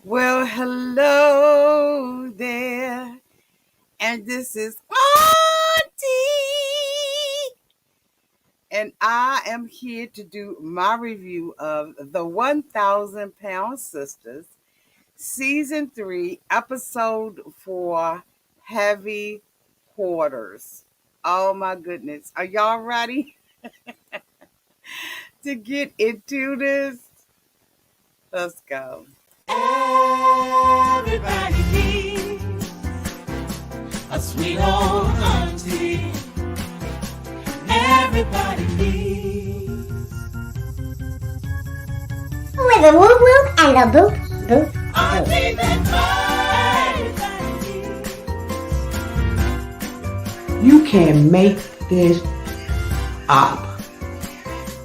Well, hello there, and this is Auntie, and I am here to do my review of the 1,000 Pound Sisters, Season 3, Episode 4, Heavy Hoarders. Oh my goodness. Are y'all ready to get into this? Let's go. Everybody needs a sweet old auntie. Everybody needs with a whoop whoop and a boop boop auntie boop. that everybody needs. You can make this up.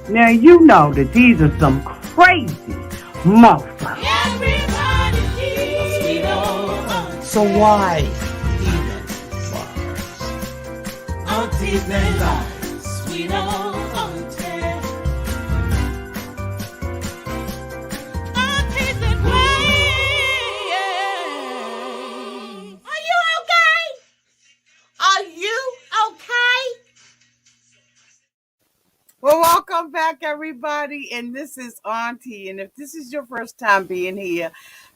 Now you know that these are some crazy motherfuckers. Everybody needs a sweet old auntie. So why even bother? Aunties that like sweet old auntie. Aunties that wait. Are you okay? Are you okay? Well, welcome back, everybody. And this is Auntie. And if this is your first time being here,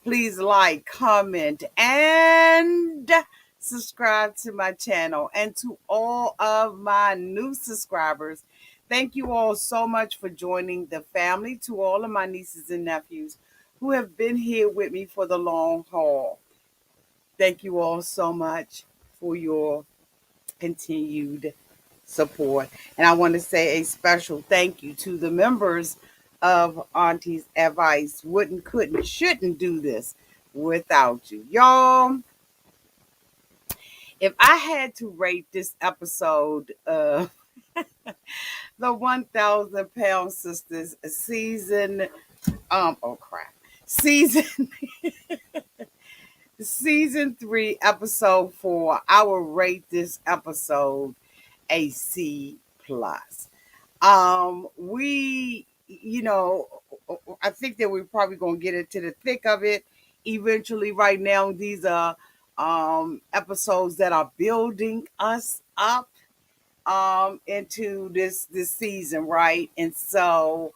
please like, comment, and subscribe to my channel. And to all of my new subscribers, thank you all so much for joining the family. To all of my nieces and nephews who have been here with me for the long haul, thank you all so much for your continued support. And I want to say a special thank you to the members of Auntie's Advice. Wouldn't, couldn't, shouldn't do this without you. Y'all, if I had to rate this episode of the 1,000 Pound Sisters season, season season 3, episode 4, I will rate this episode a C plus. I think that we're probably gonna get into the thick of it eventually. Right now, these are episodes that are building us up into this season, right? And so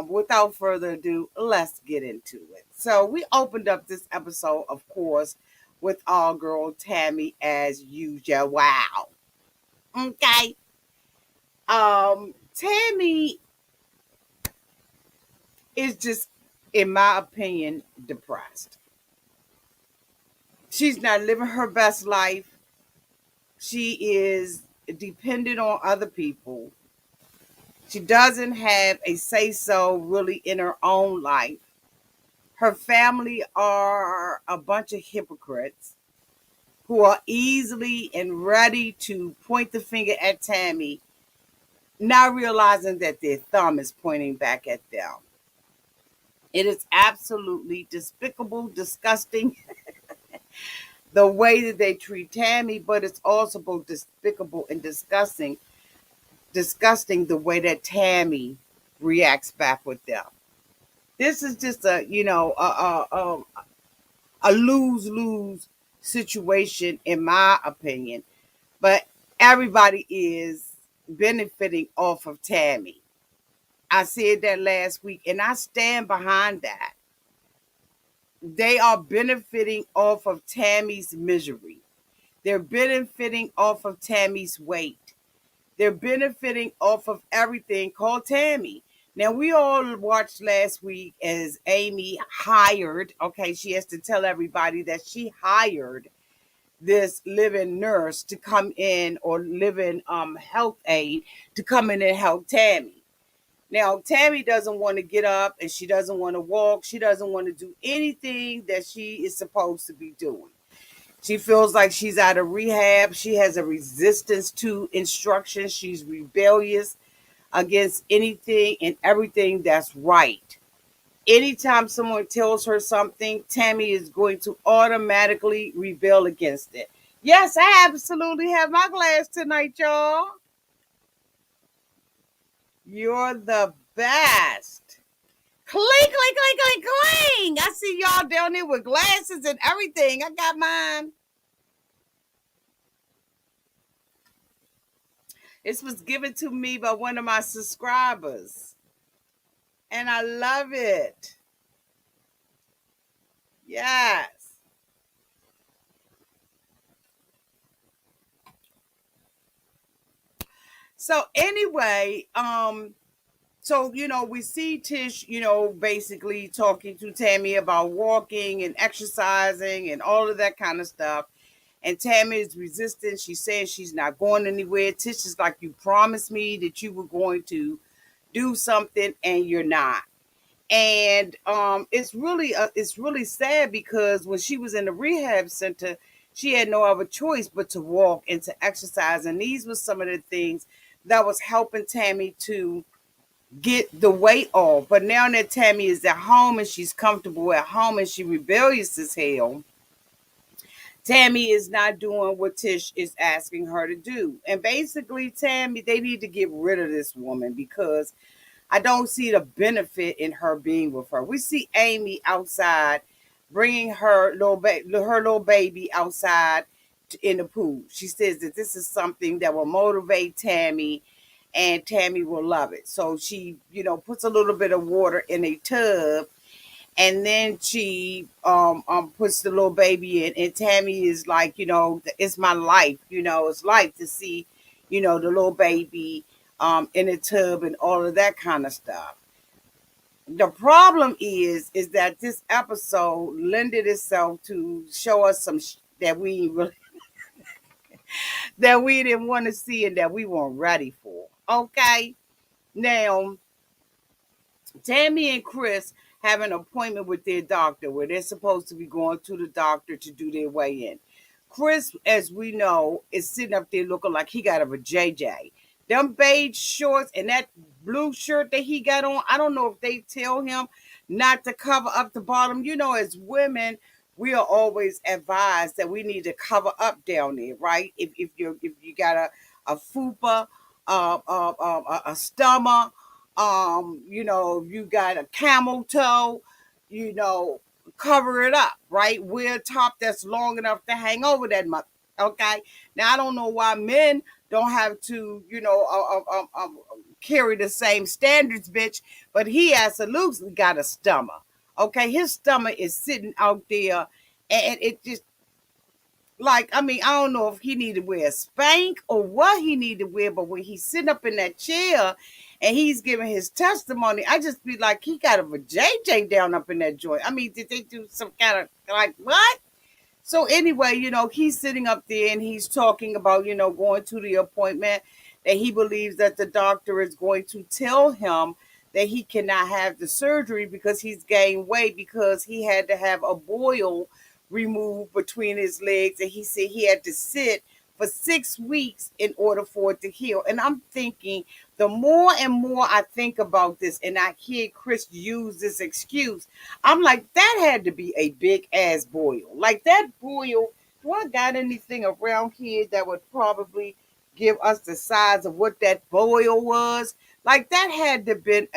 without further ado, let's get into it. So we opened up this episode, of course, with our girl Tammy as usual. Wow. Okay. Tammy is just, in my opinion, depressed. She's not living her best life. She is dependent on other people. She doesn't have a say-so really in her own life. Her family are a bunch of hypocrites who are easily and ready to point the finger at Tammy, not realizing that their thumb is pointing back at them. It is absolutely despicable, disgusting, the way that they treat Tammy, but it's also both despicable and disgusting the way that Tammy reacts back with them. This is just a lose-lose situation, in my opinion. But everybody is benefiting off of Tammy. I said that last week, and I stand behind that. They are benefiting off of Tammy's misery. They're benefiting off of Tammy's weight. They're benefiting off of everything called Tammy. Now, we all watched last week as Amy hired, okay, she has to tell everybody that she hired this living nurse to come in, or living health aide to come in and help Tammy. Now, Tammy doesn't want to get up, and she doesn't want to walk. She doesn't want to do anything that she is supposed to be doing. She feels like she's out of rehab. She has a resistance to instruction. She's rebellious against anything and everything that's right. Anytime someone tells her something, Tammy is going to automatically rebel against it. Yes, I absolutely have my glass tonight, y'all. You're the best. Cling, cling, cling, cling, cling. I see y'all down there with glasses and everything. I got mine. This was given to me by one of my subscribers. And I love it. Yes. So anyway, so we see Tish, basically talking to Tammy about walking and exercising and all of that kind of stuff. And Tammy is resistant. She says she's not going anywhere. Tish is like, you promised me that you were going to do something and you're not. And it's really sad because when she was in the rehab center, she had no other choice but to walk and to exercise. And these were some of the things that was helping Tammy to get the weight off. But now that Tammy is at home and she's comfortable at home and she rebellious as hell, Tammy is not doing what Tish is asking her to do. And basically, Tammy, they need to get rid of this woman because I don't see the benefit in her being with her. We see Amy outside bringing her little baby outside in the pool. She says that this is something that will motivate Tammy and Tammy will love it. So she, puts a little bit of water in a tub and then she puts the little baby in, and Tammy is like, it's my life, it's life to see, the little baby in a tub and all of that kind of stuff. The problem is that this episode lended itself to show us some that we really that we didn't want to see and that we weren't ready for. Okay, now Tammy and Chris have an appointment with their doctor where they're supposed to be going to the doctor to do their weigh in. Chris, as we know, is sitting up there looking like he got a JJ. Them beige shorts and that blue shirt that he got on, I don't know if they tell him not to cover up the bottom. As women, we are always advised that we need to cover up down there, right? If you got a fupa, a stomach, you got a camel toe, you know, cover it up, right? Wear a top that's long enough to hang over that much. Okay. Now I don't know why men don't have to, carry the same standards, bitch. But he absolutely got a stomach. Okay, his stomach is sitting out there, and it just like, I mean, I don't know if he need to wear a spank or what he need to wear, but when he's sitting up in that chair and he's giving his testimony, I just be like, he got a JJ down up in that joint. I mean, did they do some kind of like what? So anyway, he's sitting up there and he's talking about, going to the appointment that he believes that the doctor is going to tell him that he cannot have the surgery because he's gained weight because he had to have a boil removed between his legs. And he said he had to sit for 6 weeks in order for it to heal. And I'm thinking, the more and more I think about this and I hear Chris use this excuse, I'm like, that had to be a big ass boil. Like that boil, do I got anything around here that would probably give us the size of what that boil was? Like that had to been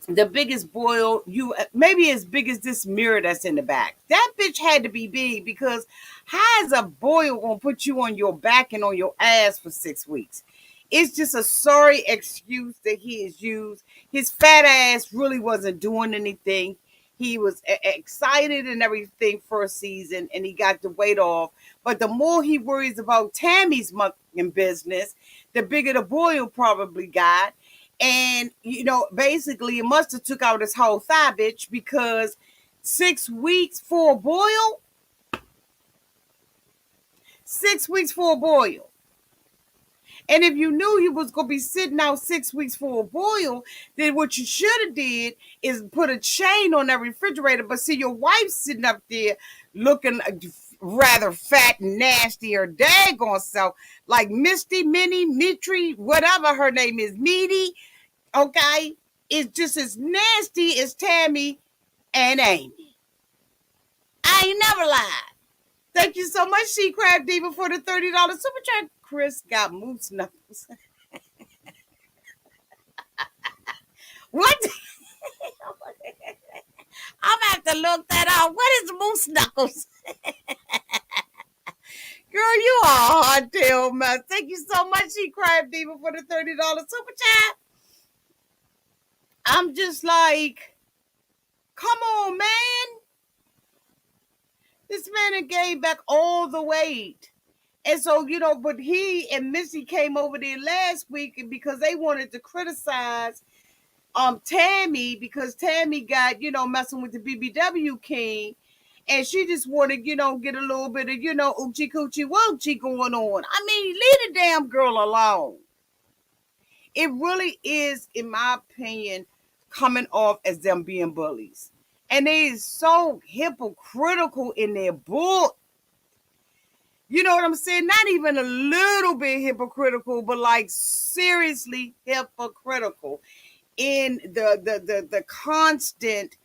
the biggest boil, you maybe as big as this mirror that's in the back. That bitch had to be big because how is a boil gonna put you on your back and on your ass for 6 weeks? It's just a sorry excuse that he has used. His fat ass really wasn't doing anything. He was excited and everything first season and he got the weight off. But the more he worries about Tammy's fucking business, the bigger the boil probably got. And, basically it must have took out his whole thigh, bitch, because 6 weeks for a boil? 6 weeks for a boil. And if you knew you was going to be sitting out 6 weeks for a boil, then what you should have did is put a chain on that refrigerator. But see, your wife's sitting up there looking rather fat and nasty or daggone self, like Misty, Minnie, Mitri, whatever her name is, Meaty, okay? It's just as nasty as Tammy and Amy. I ain't never lied. Thank you so much, She Crab Diva, for the $30 super chat. Chris got moose knuckles. What? Oh my to look that up. What is moose knuckles? Girl, you are a hardtail mess. Thank you so much, She Crab Diva, for the $30 super chat. I'm just like, come on, man. This man had gained back all the weight. And so, but he and Missy came over there last week because they wanted to criticize Tammy because Tammy got, messing with the BBW king. And she just wanted, get a little bit of, oochie coochie woochie going on. I mean, leave the damn girl alone. It really is, in my opinion, coming off as them being bullies. And they is so hypocritical in their bull. You know what I'm saying? Not even a little bit hypocritical, but like seriously hypocritical in the constant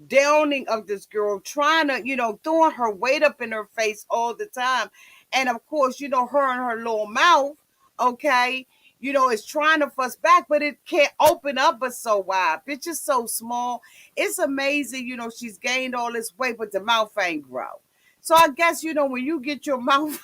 downing of this girl, trying to, throwing her weight up in her face all the time. And of course, her and her little mouth, okay, is trying to fuss back, but it can't open up but so wide. Bitch is so small. It's amazing, she's gained all this weight, but the mouth ain't grow. So I guess, when you get your mouth,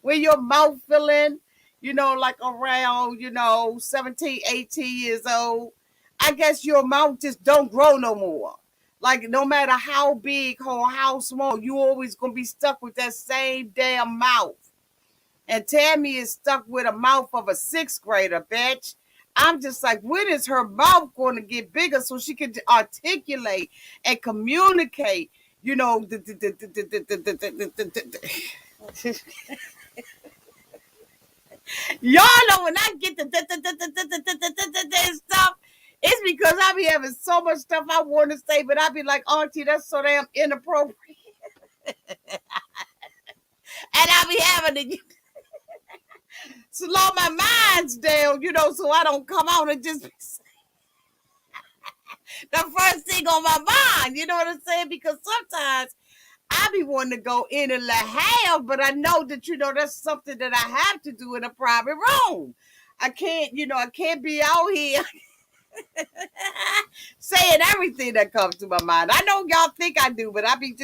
when your mouth filling, like around, 17, 18 years old, I guess your mouth just don't grow no more. Like no matter how big or how small, you always going to be stuck with that same damn mouth. And Tammy is stuck with a mouth of a sixth grader, bitch. I'm just like, when is her mouth going to get bigger so she can articulate and communicate? Y'all know when I get the stuff, it's because I be having so much stuff I want to say, but I be like, Auntie, that's so damn inappropriate. And I be having to slow my minds down, so I don't come out and just the first thing on my mind, you know what I'm saying? Because sometimes I be wanting to go in and have, but I know that, that's something that I have to do in a private room. I can't, I can't be out here saying everything that comes to my mind. I know y'all think I do, but I be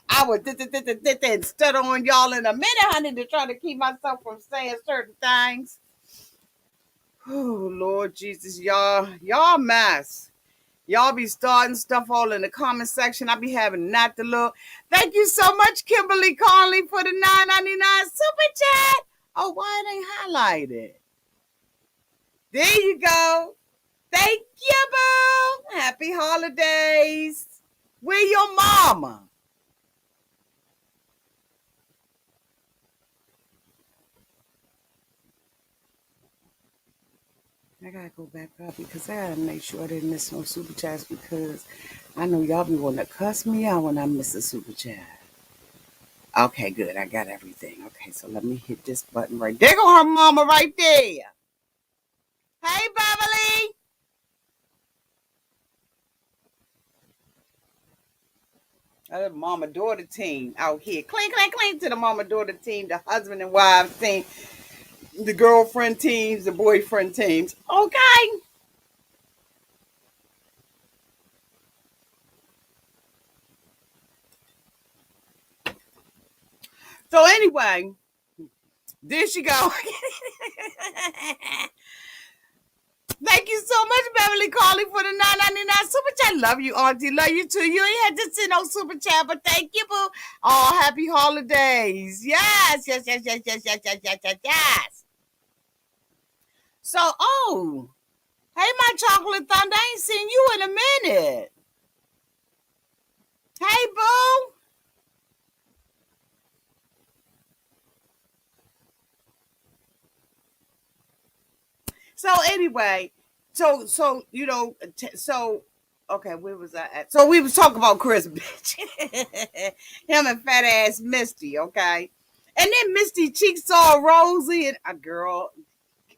I would and stutter on y'all in a minute, honey, to try to keep myself from saying certain things. Oh, Lord Jesus, y'all mess. Y'all be starting stuff all in the comment section. I be having not to look. Thank you so much, Kimberly Conley, for the $9.99 super chat. Oh, why it ain't highlighted? There you go. Thank you, boo. Happy holidays. Where your mama? I gotta go back up because I gotta make sure I didn't miss no super chats because I know y'all be wanting to cuss me out when I miss a super chat. Okay, good. I got everything. Okay, so let me hit this button right there. There go her mama right there. Hey, Beverly. That mama-daughter team out here. Clink, clink, clink to the mama-daughter team, the husband and wives team, the girlfriend teams, the boyfriend teams. Okay. So anyway, there she go. Thank you so much, Beverly Carly, for the $9.99 super chat. Love you, Auntie. Love you too. You ain't had to send no super chat, but thank you, boo. Oh, happy holidays. Yes. So, hey, my chocolate thunder. I ain't seen you in a minute. Hey, boo. So anyway, so okay, where was I at? So we was talking about Chris, bitch. Him and fat ass Misty, okay? And then Misty cheeks all rosy and a girl,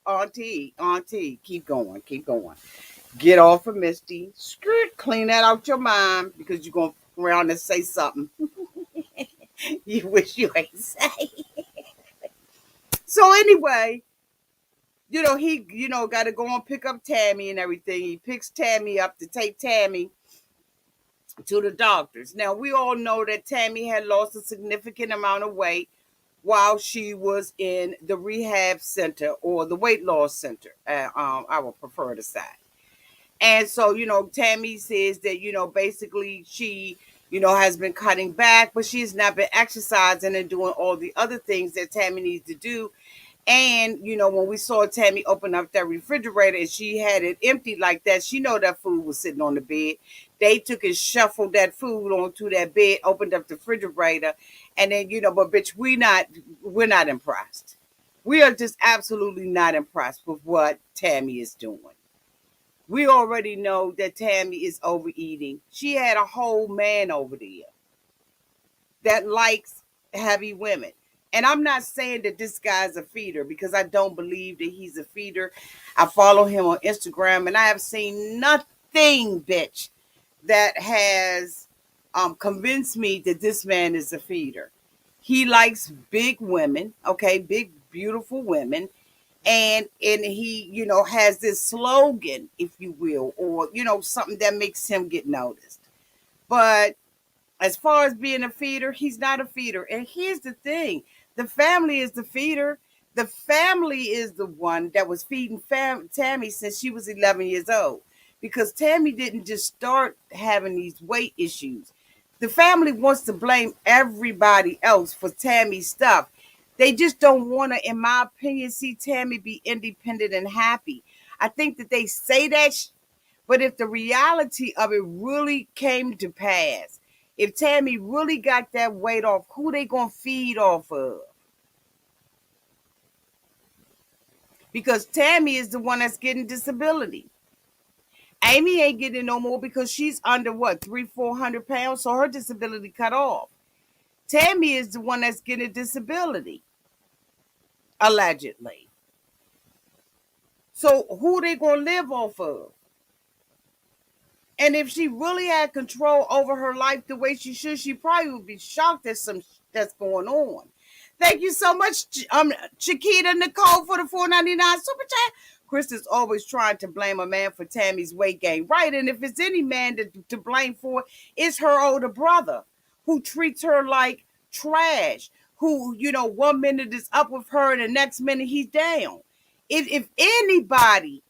auntie, keep going. Get off of Misty. Skirt, clean that out your mind because you're gonna fuck around and say something. You wish you ain't say. So anyway, he, got to go and pick up Tammy and everything. He picks Tammy up to take Tammy to the doctors. Now, we all know that Tammy had lost a significant amount of weight while she was in the rehab center or the weight loss center. I would prefer to say. And so, Tammy says that, basically she, has been cutting back, but she's not been exercising and doing all the other things that Tammy needs to do. And, when we saw Tammy open up that refrigerator and she had it empty like that, she know that food was sitting on the bed. They took and shuffled that food onto that bed, opened up the refrigerator, and then, but bitch, we're not impressed. We are just absolutely not impressed with what Tammy is doing. We already know that Tammy is overeating. She had a whole man over there that likes heavy women. And I'm not saying that this guy's a feeder because I don't believe that he's a feeder. I follow him on Instagram and I have seen nothing, bitch, that has convinced me that this man is a feeder. He likes big women, okay, big, beautiful women. And he, has this slogan, if you will, or, something that makes him get noticed. But as far as being a feeder, he's not a feeder. And here's the thing. The family is the feeder. The family is the one that was feeding Tammy since she was 11 years old. Because Tammy didn't just start having these weight issues. The family wants to blame everybody else for Tammy's stuff. They just don't want to, in my opinion, see Tammy be independent and happy. I think that they say that, but if the reality of it really came to pass, if Tammy really got that weight off, who they gonna feed off of? Because Tammy is the one that's getting disability. Amy ain't getting no more because she's under what, 300-400 pounds, so her disability cut off. Tammy is the one that's getting disability, allegedly. So who they gonna live off of? And if she really had control over her life the way she should, she probably would be shocked at some that's going on. Thank you so much, Chiquita Nicole, for the $4.99 super chat. Chris is always trying to blame a man for Tammy's weight gain. Right, and if it's any man to blame for it, it's her older brother who treats her like trash, who, 1 minute is up with her and the next minute he's down. If anybody,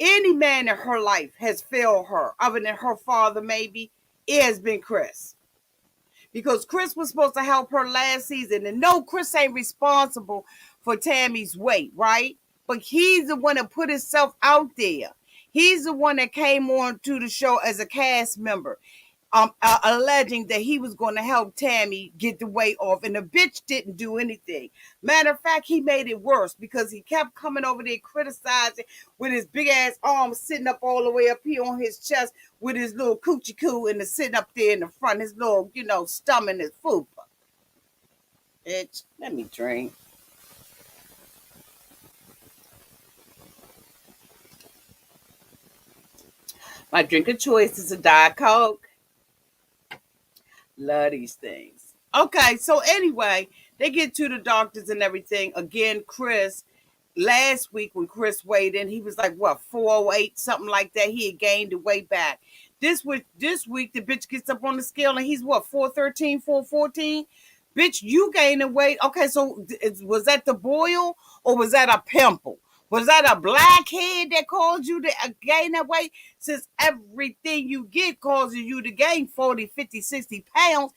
any man in her life has failed her, other than her father maybe, it has been Chris. Because Chris was supposed to help her last season. And no, Chris ain't responsible for Tammy's weight, right? But he's the one that put himself out there. He's the one that came on to the show as a cast member, alleging that he was going to help Tammy get the weight off. And the bitch didn't do anything. Matter of fact, he made it worse because he kept coming over there criticizing with his big ass arms sitting up all the way up here on his chest with his little coochie coo and sitting up there in the front, his little, stomach, his fupa. Bitch, let me drink. My drink of choice is a Diet Coke. Love these things. Okay, so anyway, they get to the doctors and everything. Again, Chris, last week when Chris weighed in, he was like, what, 408, something like that. He had gained the weight back. This week, the bitch gets up on the scale and he's what, 413, 414? Bitch, you gaining weight. Okay, so was that the boil or was that a pimple? Was that a blackhead that caused you to gain that weight? Since everything you get causes you to gain 40, 50, 60 pounds,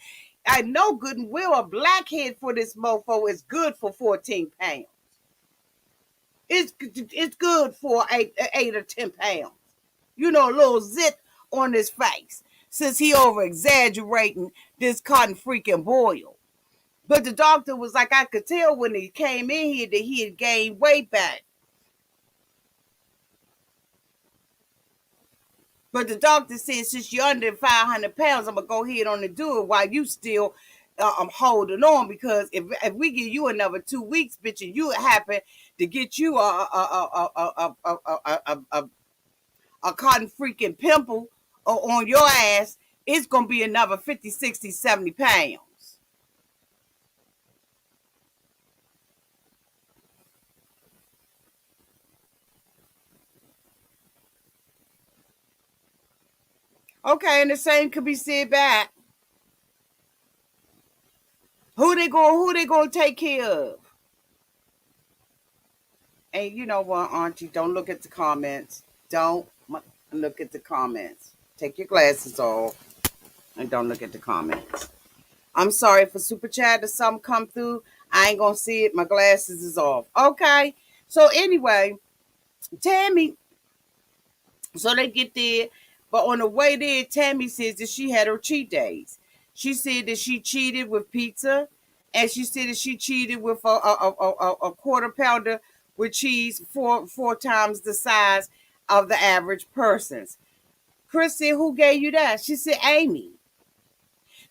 I know good and well a blackhead for this mofo is good for 14 pounds. It's good for 8 or 10 pounds. A little zit on his face since he over exaggerating this cotton freaking boil. But the doctor was like, I could tell when he came in here that he had gained weight back. But the doctor said, since you're under 500 pounds, I'm going to go ahead on and do it while you still holding on. Because if we give you another 2 weeks, bitch, and you happen to get you a cotton freaking pimple on your ass, it's going to be another 50, 60, 70 pounds. Okay, and the same could be said back. Who they gonna take care of? And you know what, Auntie? Don't look at the comments. Don't look at the comments. Take your glasses off and don't look at the comments. I'm sorry for super chat or something come through. I ain't gonna see it. My glasses is off. Okay. So anyway, Tammy. So they get there, but on the way there, Tammy says that she had her cheat days. She said that she cheated with pizza, and she said that she cheated with a quarter pounder with cheese four times the size of the average person's. Chris said, "Who gave you that?" She said, "Amy."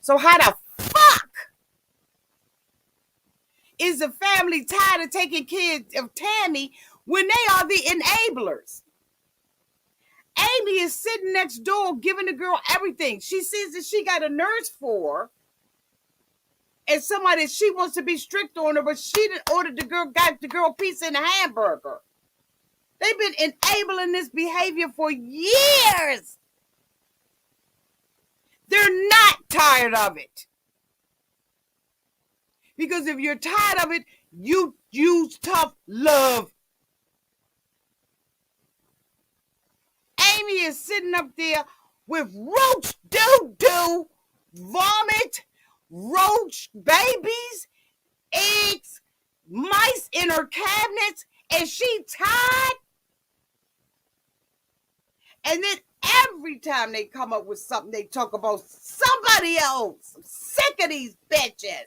So how the fuck is the family tired of taking care of Tammy when they are the enablers? Amy is sitting next door giving the girl everything. She sees that she got a nurse for, and somebody she wants to be strict on her, but she didn't order got the girl pizza and a hamburger. They've been enabling this behavior for years. They're not tired of it. Because if you're tired of it, you use tough love. Amy is sitting up there with roach doo-doo, vomit, roach babies, eggs, mice in her cabinets, and she tired. And then every time they come up with something, they talk about somebody else. I'm sick of these bitches.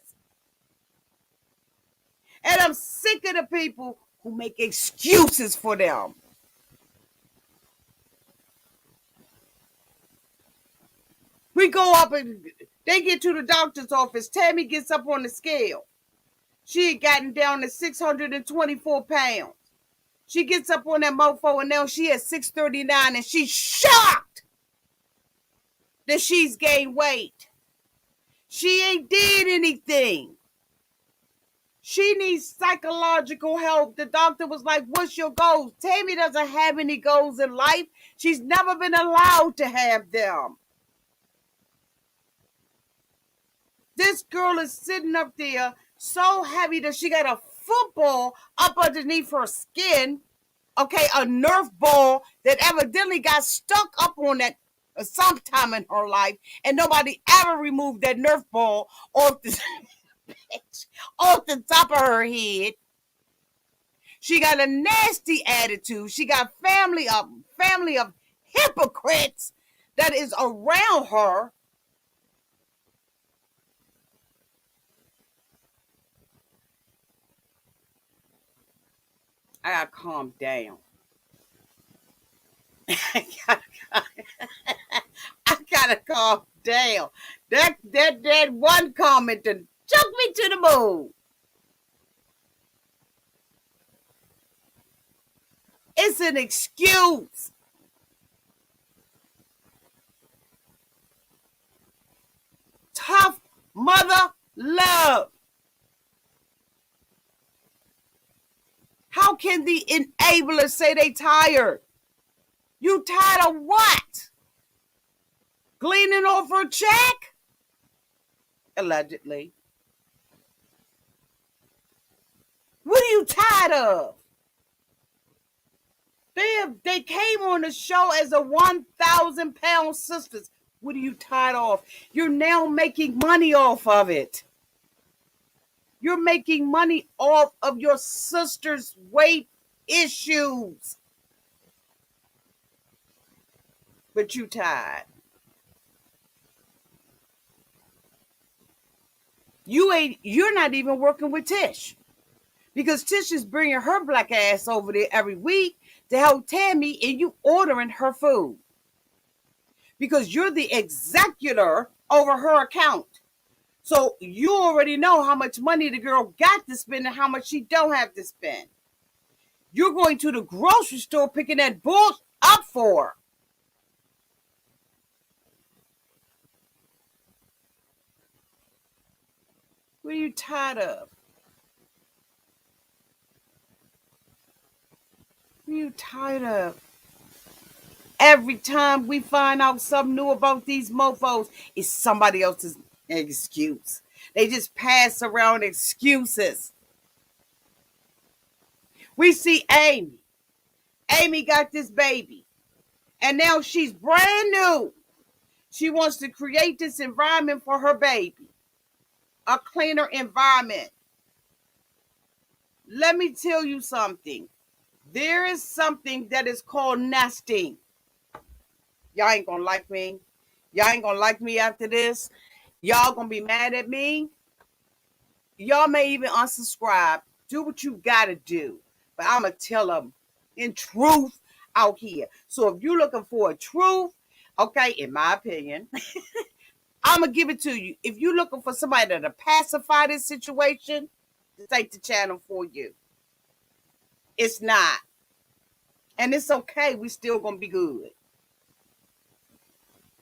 And I'm sick of the people who make excuses for them. We go up and they get to the doctor's office. Tammy gets up on the scale. She had gotten down to 624 pounds. She gets up on that mofo and now she at 639 and she's shocked that she's gained weight. She ain't did anything. She needs psychological help. The doctor was like, "What's your goals?" Tammy doesn't have any goals in life. She's never been allowed to have them. This girl is sitting up there so heavy that she got a football up underneath her skin. Okay, a Nerf ball that evidently got stuck up on that sometime in her life, and nobody ever removed that Nerf ball off the off the top of her head. She got a nasty attitude. She got family of hypocrites that is around her. I gotta calm down. I gotta calm down. That one comment that took me to the moon. It's an excuse. Tough mother love. How can the enablers say they tired? You tired of what? Gleaning off her check? Allegedly. What are you tired of? They came on the show as a 1,000-pound sisters. What are you tired of? You're now making money off of it. You're making money off of your sister's weight issues. But you tired. You're not even working with Tish. Because Tish is bringing her black ass over there every week to help Tammy and you ordering her food. Because you're the executor over her account. So you already know how much money the girl got to spend and how much she don't have to spend. You're going to the grocery store picking that bull up for her. What are you tired of? What are you tired of? Every time we find out something new about these mofos, it's somebody else's excuse. They just pass around excuses. We see Amy. Amy got this baby, and now she's brand new. She wants to create this environment for her baby, a cleaner environment. Let me tell you something. There is something that is called nesting. Y'all ain't gonna like me. Y'all ain't gonna like me after this. Y'all gonna be mad at me. Y'all may even unsubscribe. Do what you gotta do. But I'm gonna tell them in truth out here. So if you're looking for a truth, okay, in my opinion, I'm gonna give it to you. If you're looking for somebody to pacify this situation, this ain't the channel for you. It's not. And it's okay. We still gonna be good.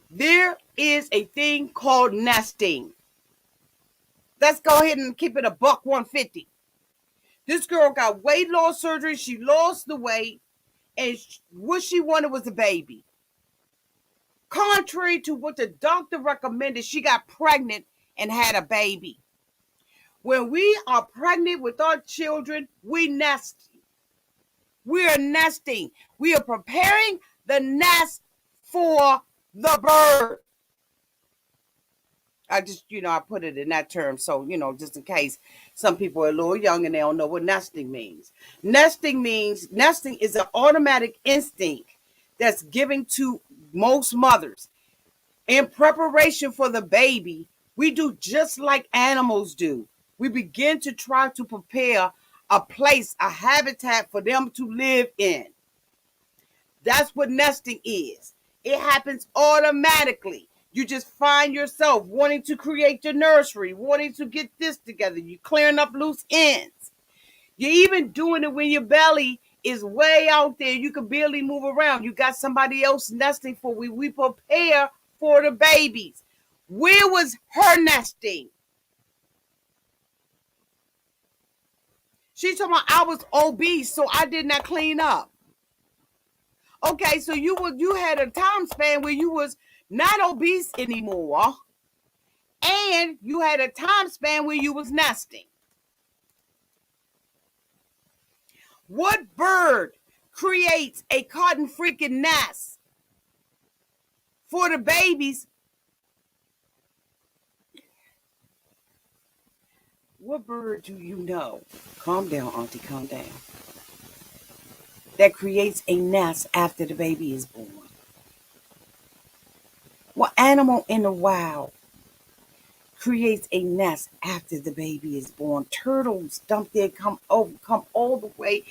There is a thing called nesting. Let's go ahead and keep it a buck 150. This girl got weight loss surgery. She lost the weight, and what she wanted was a baby. Contrary to what the doctor recommended, she got pregnant and had a baby. When we are pregnant with our children, we nest. We are nesting. We are preparing the nest for the bird. I just, I put it in that term. So, just in case some people are a little young and they don't know what nesting means. Nesting is an automatic instinct that's given to most mothers. In preparation for the baby, we do just like animals do. We begin to try to prepare a place, a habitat for them to live in. That's what nesting is. It happens automatically. You just find yourself wanting to create your nursery, wanting to get this together. You're clearing up loose ends. You're even doing it when your belly is way out there. You can barely move around. You got somebody else nesting for you. We prepare for the babies. Where was her nesting? She's talking about I was obese, so I did not clean up. Okay, so you had a time span where you was not obese anymore, and you had a time span where you was nesting. What bird creates a cotton freaking nest for the babies? What bird do you know? Calm down, Auntie, calm down. That creates a nest after the baby is born. What animal in the wild creates a nest after the baby is born? Turtles come all the way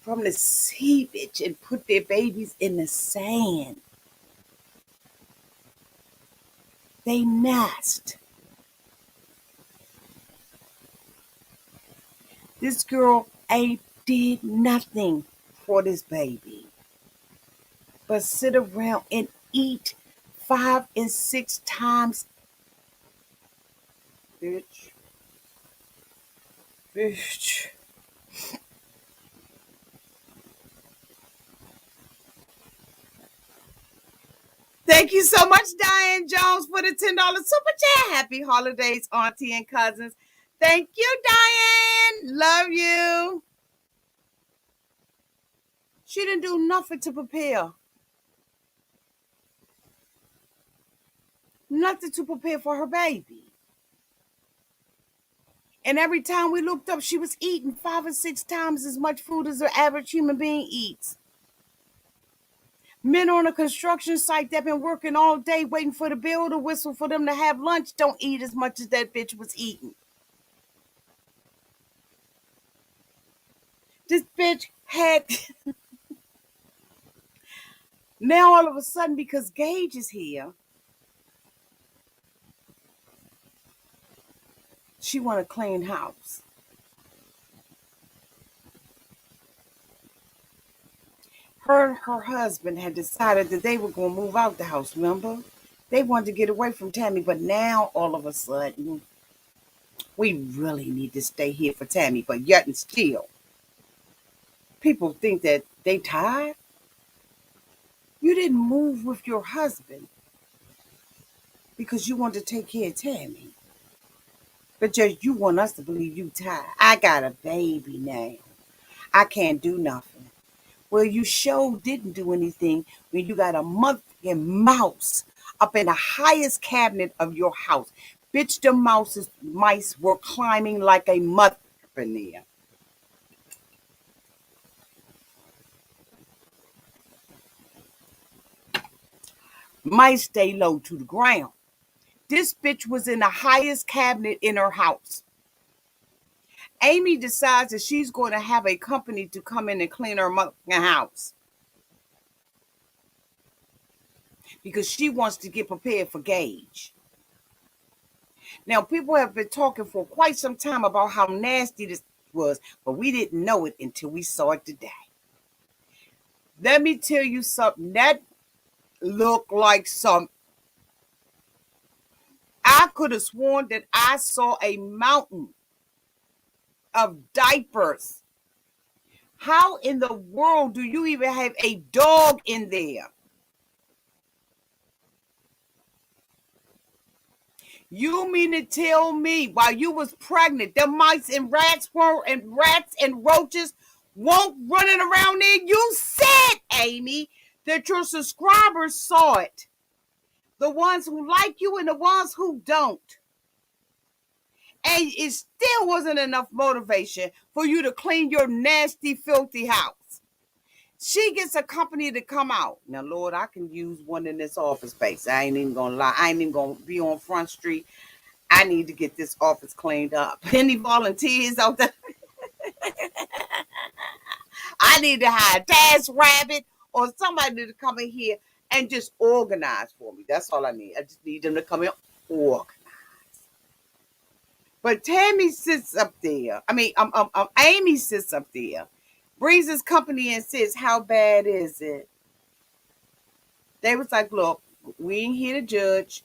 from the sea beach and put their babies in the sand. They nest. This girl ain't did nothing for this baby but sit around and eat 5 and 6 times. Bitch. Thank you so much, Diane Jones, for the $10 super chat. Happy holidays, Auntie and cousins. Thank you, Diane. Love you. She didn't do nothing to prepare. Nothing to prepare for her baby. And every time we looked up, she was eating 5 or 6 times as much food as the average human being eats. Men on a construction site that been working all day waiting for the bill to whistle for them to have lunch don't eat as much as that bitch was eating. This bitch had... Now all of a sudden, because Gage is here, she want a clean house. Her and her husband had decided that they were going to move out the house, remember? They wanted to get away from Tammy, but now all of a sudden, we really need to stay here for Tammy, but yet and still, people think that they tired. You didn't move with your husband because you wanted to take care of Tammy. But just you want us to believe you tired. I got a baby now. I can't do nothing. Well, you sure didn't do anything when you got a motherfucking mouse up in the highest cabinet of your house. Bitch, the mice were climbing like a mother in there. Mice stay low to the ground. This bitch was in the highest cabinet in her house. Amy decides that she's going to have a company to come in and clean her motherfucking house because she wants to get prepared for Gage. Now, people have been talking for quite some time about how nasty this was, but we didn't know it until we saw it today. Let me tell you something. That looked like some. I could have sworn that I saw a mountain of diapers. How in the world do you even have a dog in there? You mean to tell me while you was pregnant, the mice and rats and roaches won't running around there? You said, Amy, that your subscribers saw it. The ones who like you and the ones who don't. And it still wasn't enough motivation for you to clean your nasty, filthy house. She gets a company to come out. Now, Lord, I can use one in this office space. I ain't even gonna lie. I ain't even gonna be on Front Street. I need to get this office cleaned up. Any volunteers out there? I need to hire Task Rabbit or somebody to come in here and just organize for me. That's all I need. I just need them to come in and organize. But Tammy sits up there. Amy sits up there, brings his company and says, "How bad is it?" They was like, "Look, we ain't here to judge.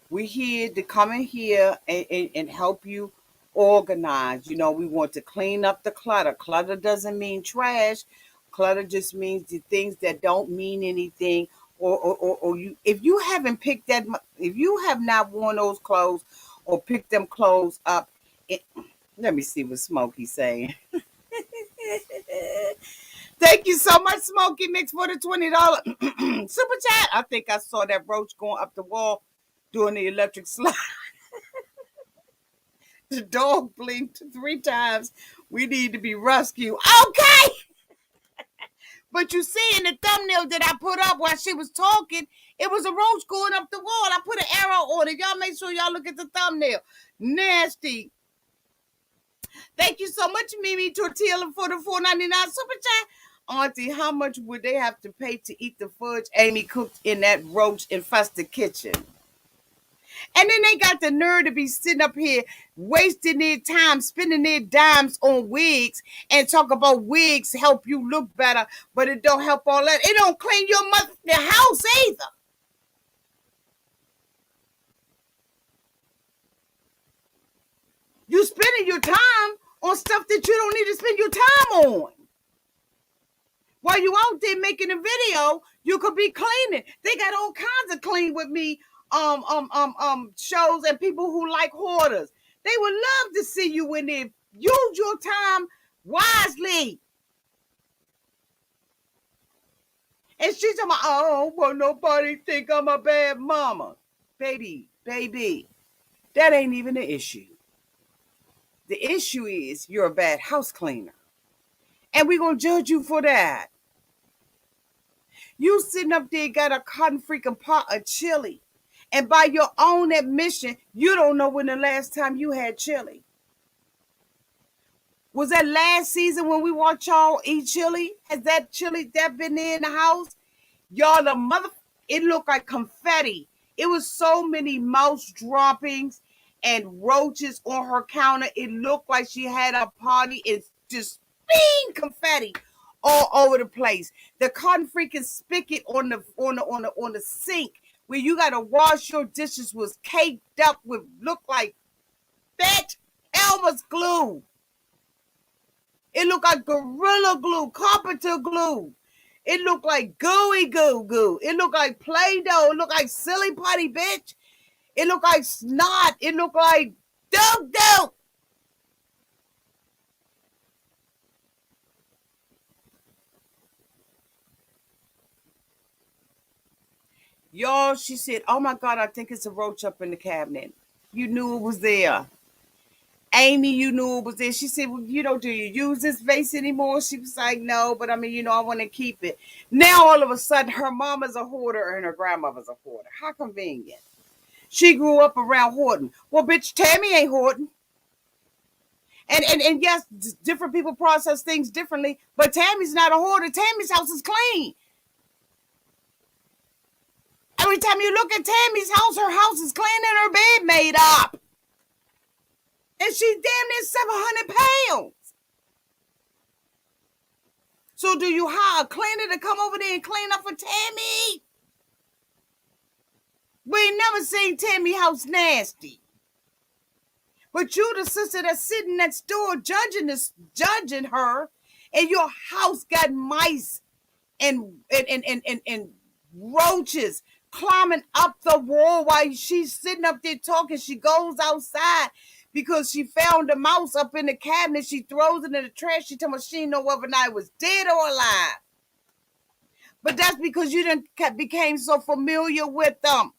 We're here to come in here and help you organize. We want to clean up the clutter. Clutter doesn't mean trash. Clutter just means the things that don't mean anything. Or you, if you haven't picked that, if you have not worn those clothes or picked them clothes up, let me see what Smokey's saying." Thank you so much, Smokey Mix, for the $20 super chat. I think I saw that roach going up the wall doing the electric slide. The dog blinked 3 times. We need to be rescued. Okay. But you see in the thumbnail that I put up while she was talking, it was a roach going up the wall. I put an arrow on it. Y'all make sure y'all look at the thumbnail. Nasty. Thank you so much, Mimi Tortilla, for the $4.99 super chat. Auntie, how much would they have to pay to eat the fudge Amy cooked in that roach-infested kitchen? And then they got the nerve to be sitting up here wasting their time, spending their dimes on wigs and talk about wigs help you look better, but it don't help all that. It don't clean your house either. You spending your time on stuff that you don't need to spend your time on. While you out there making a video, you could be cleaning. They got all kinds of clean with me shows and people who like Hoarders. They would love to see you in there. Use your time wisely. And she's talking about, "I don't want nobody to think I'm a bad mama." Baby, that ain't even the issue. The issue is you're a bad house cleaner. And we're going to judge you for that. You sitting up there got a cotton freaking pot of chili. And by your own admission, you don't know when the last time you had chili. Was that last season when we watched y'all eat chili? Has that chili that been there in the house? Y'all, it looked like confetti. It was so many mouse droppings and roaches on her counter. It looked like she had a party. It's just confetti all over the place. The cotton freaking spigot on the sink where you gotta wash your dishes was caked up with look like fat Elmer's glue. It looked like Gorilla Glue, carpenter glue. It looked like gooey goo goo. It looked like Play-Doh. It looked like silly putty, bitch. It looked like snot. It looked like dope. Y'all, she said, oh my God, I think it's a roach up in the cabinet. You knew it was there. Amy, you knew it was there. She said, well, do you use this vase anymore? She was like, no, but I mean, I want to keep it. Now, all of a sudden, her mama's a hoarder and her grandmother's a hoarder. How convenient. She grew up around hoarding. Well, bitch, Tammy ain't hoarding. And yes, different people process things differently, but Tammy's not a hoarder. Tammy's house is clean. Every time you look at Tammy's house, her house is clean and her bed made up. And she's damn near 700 pounds. So do you hire a cleaner to come over there and clean up for Tammy? We ain't never seen Tammy house nasty. But you, the sister that's sitting next door judging her, and your house got mice and roaches climbing up the wall while she's sitting up there talking. She goes outside because she found a mouse up in the cabinet. She throws it in the trash. She told me she didn't know whether or not it was dead or alive. But that's because you didn't became so familiar with them.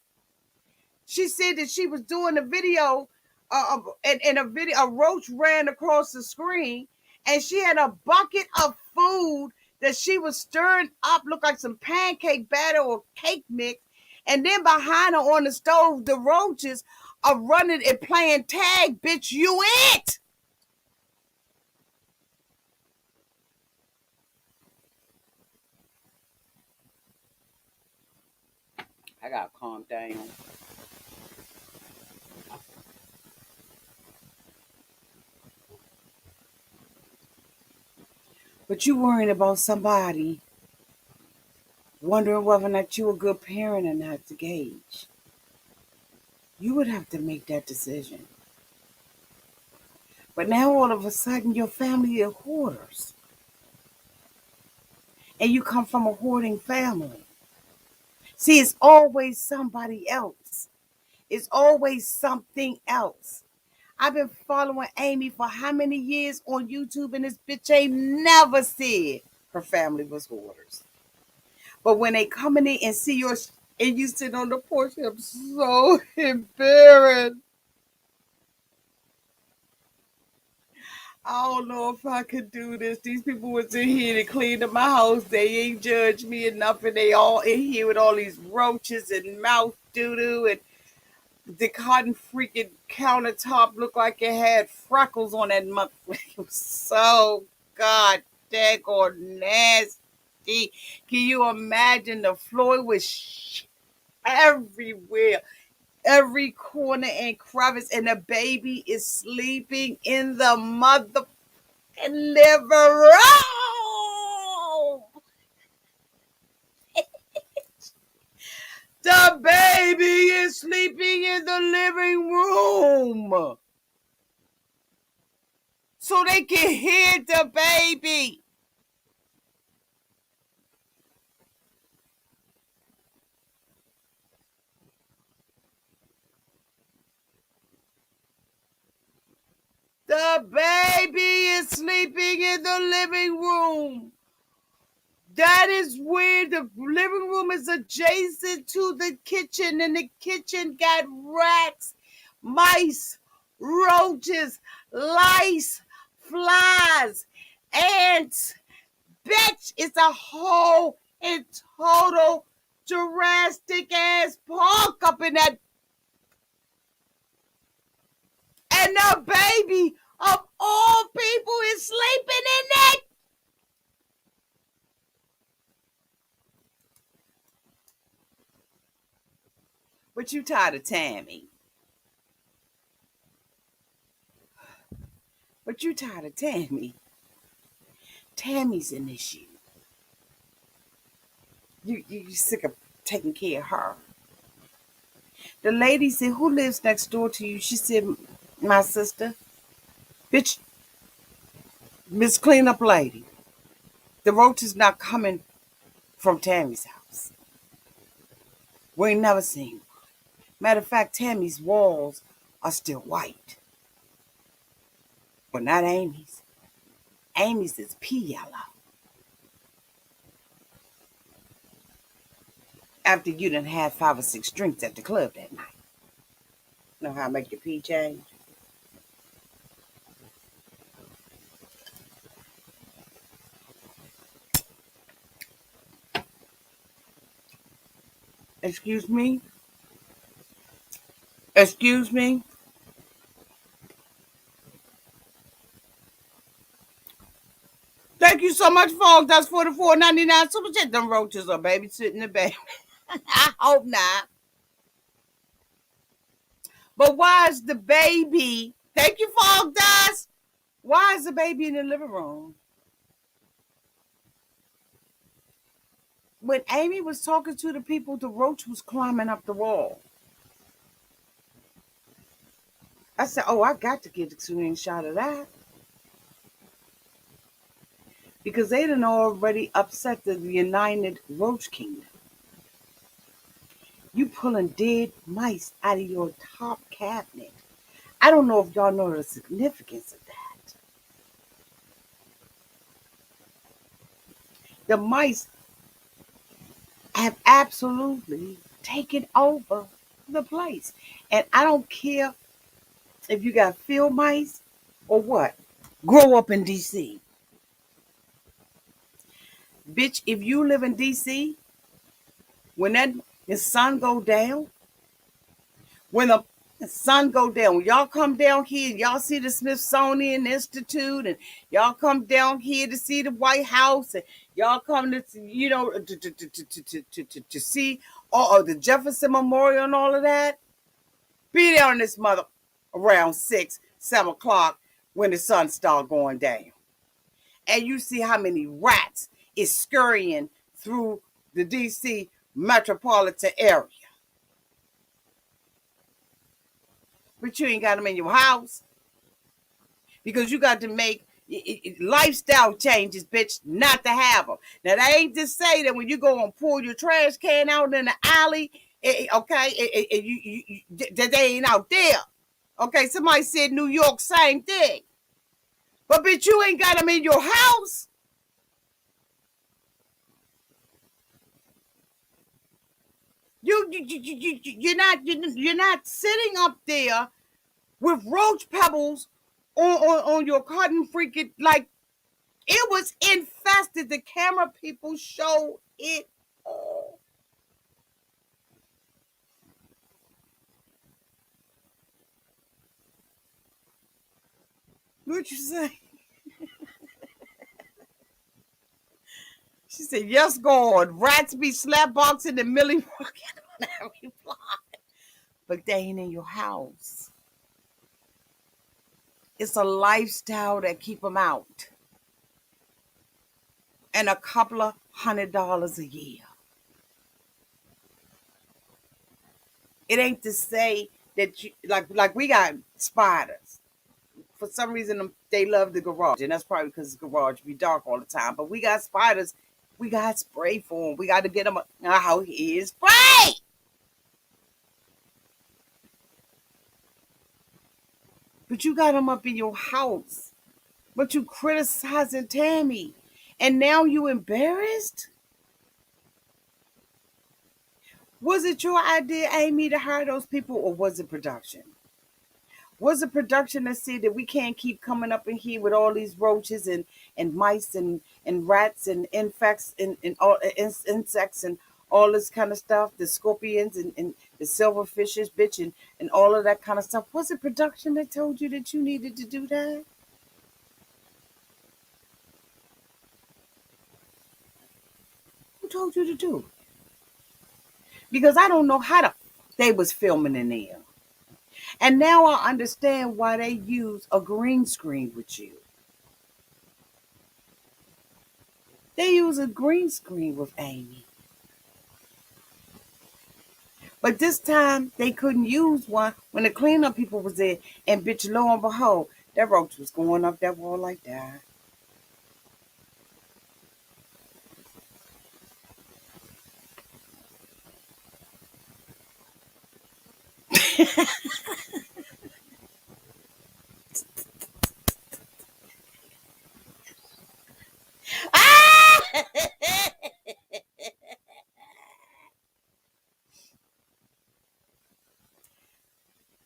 She said that she was doing a video, and a roach ran across the screen, and she had a bucket of food that she was stirring up, looked like some pancake batter or cake mix, and then behind her on the stove, the roaches are running and playing tag. Bitch, you it. I gotta calm down. But you worrying about somebody wondering whether or not you're a good parent or not to gauge. You would have to make that decision. But now all of a sudden your family is hoarders. And you come from a hoarding family. See, it's always somebody else. It's always something else. I've been following Amy for how many years on YouTube, and this bitch ain't never said her family was hoarders. But when they come in and see yours and you sit on the porch, I'm so embarrassed. I don't know if I could do this. These people was in here to clean up my house. They ain't judged me enough, and they all in here with all these roaches and mouth doo-doo, and the cotton freaking countertop looked like it had freckles on that mug. It was so god daggone nasty. Can you imagine? The floor was everywhere, every corner and crevice, and the baby is sleeping in the mother living room. The baby is sleeping in the living room. So they can hear the baby. The baby is sleeping in the living room. That is where the living room is adjacent to the kitchen, and the kitchen got rats, mice, roaches, lice, flies, ants. Bitch, it's a whole and total Jurassic ass park up in that. And the baby of all people is sleeping in it. But you tired of Tammy. But you tired of Tammy. Tammy's an issue. You sick of taking care of her. The lady said, who lives next door to you? She said, my sister. Bitch, Miss Cleanup Lady. The roach is not coming from Tammy's house. We ain't never seen one. Matter of fact, Tammy's walls are still white. But not Amy's. Amy's is pea yellow. After you done had 5 or 6 drinks at the club that night. Know how to make your pee change? Excuse me? Excuse me? Thank you so much, folks. That's for the $4.99 super chat. Them roaches are babysitting the baby. I hope not. But why is the baby? Thank you, folks. Guys. Why is the baby in the living room? When Amy was talking to the people, the roach was climbing up the wall. I said, oh, I got to get a screenshot of that. Because they done already upset the United Roach Kingdom. You pulling dead mice out of your top cabinet. I don't know if y'all know the significance of that. The mice have absolutely taken over the place. And I don't care if you got field mice or what. Grow up in D.C. Bitch, if you live in D.C., when the sun go down, when the sun go down, when y'all come down here, y'all see the Smithsonian Institute, and y'all come down here to see the White House, and y'all come to to see all the Jefferson Memorial and all of that. Be there on this mother around 6, 7 o'clock when the sun start going down, and you see how many rats is scurrying through the D.C. metropolitan area. But you ain't got them in your house because you got to make lifestyle changes, bitch, not to have them. Now, that ain't to say that when you go and pull your trash can out in the alley, that they ain't out there. Okay, somebody said New York, same thing. But, bitch, you ain't got them in your house. You're not sitting up there with roach pebbles on your cotton freaking, like, it was infested. The camera people show it all. What you say? She said, yes, God. Rats be slapboxing the millie walking on every block. But they ain't in your house. It's a lifestyle that keep them out. And a couple of $100 a year. It ain't to say that you, like we got spiders. For some reason, they love the garage. And that's probably because the garage be dark all the time. But we got spiders. We got spray for them. We got to get them out here spray. But you got them up in your house. But you criticizing Tammy. And now you embarrassed? Was it your idea, Amy, to hire those people, or was it production? Was it production that said that we can't keep coming up in here with all these roaches and mice and rats and insects and all insects and all this kind of stuff, the scorpions and the silverfishes, bitch, and all of that kind of stuff? Was it production that told you that you needed to do that? Who told you to do it? Because I don't know how they was filming in there. And now I understand why they use a green screen with you. They use a green screen with Amy. But this time, they couldn't use one when the cleanup people was there. And bitch, lo and behold, that roach was going up that wall like that.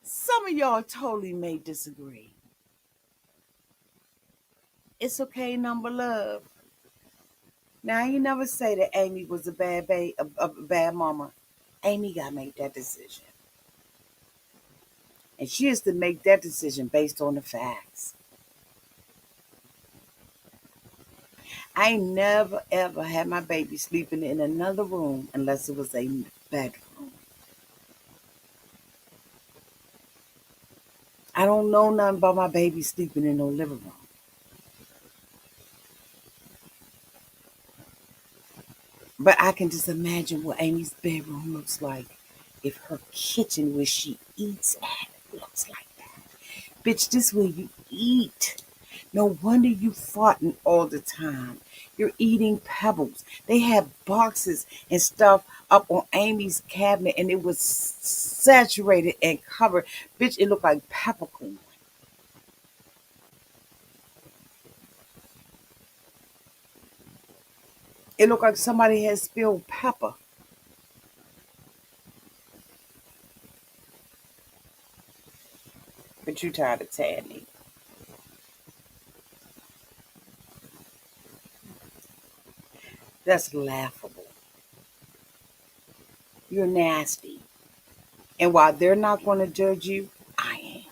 Some of y'all totally may disagree. It's okay, number love. Now, I ain't never say that Amy was a bad a bad mama. Amy got to make that decision. And she has to make that decision based on the facts. I ain't never ever had my baby sleeping in another room unless it was a bedroom. I don't know nothing about my baby sleeping in no living room. But I can just imagine what Amy's bedroom looks like if her kitchen where she eats at looks like that. Bitch, this where you eat. No wonder you farting all the time. You're eating pebbles. They had boxes and stuff up on Amy's cabinet and it was saturated and covered. Bitch, it looked like peppercorn. It looked like somebody had spilled pepper. But you tired of Tammy. That's laughable. You're nasty. And while they're not going to judge you, I am.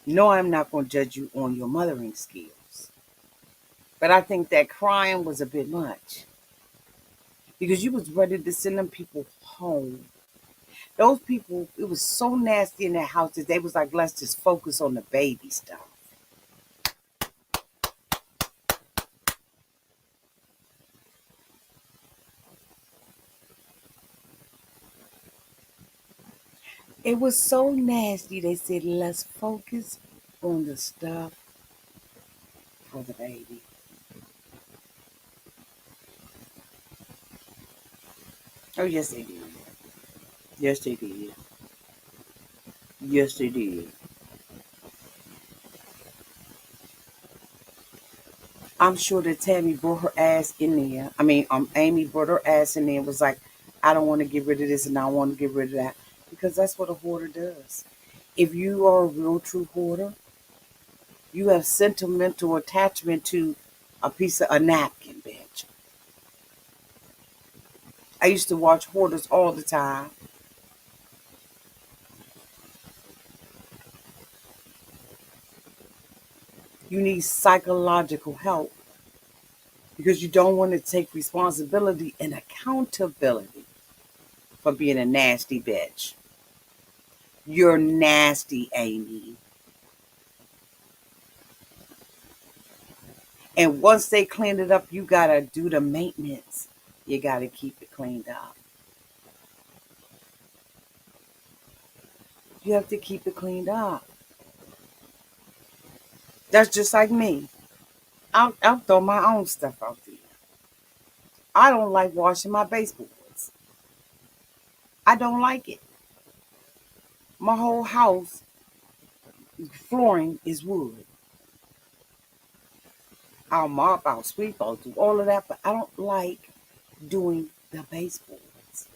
No, I'm not going to judge you on your mothering skills. But I think that crying was a bit much. Because you was ready to send them people home. Those people, it was so nasty in that house that they was like, let's just focus on the baby stuff. It was so nasty, they said, let's focus on the stuff for the baby. Oh, yes, they did. Yes, they did. Yes, they did. I'm sure that Tammy brought her ass in there. Amy brought her ass in there and was like, I don't want to get rid of this and I want to get rid of that. Because that's what a hoarder does. If you are a real true hoarder, you have sentimental attachment to a piece of a napkin, bitch. I used to watch Hoarders all the time. You need psychological help because you don't want to take responsibility and accountability for being a nasty bitch. You're nasty, Amy. And once they clean it up, you gotta do the maintenance. You gotta keep it cleaned up. You have to keep it cleaned up. That's just like me. I'll throw my own stuff out there. I don't like washing my baseboards. I don't like it. My whole house flooring is wood. I'll mop, I'll sweep, I'll do all of that, but I don't like doing the baseboards.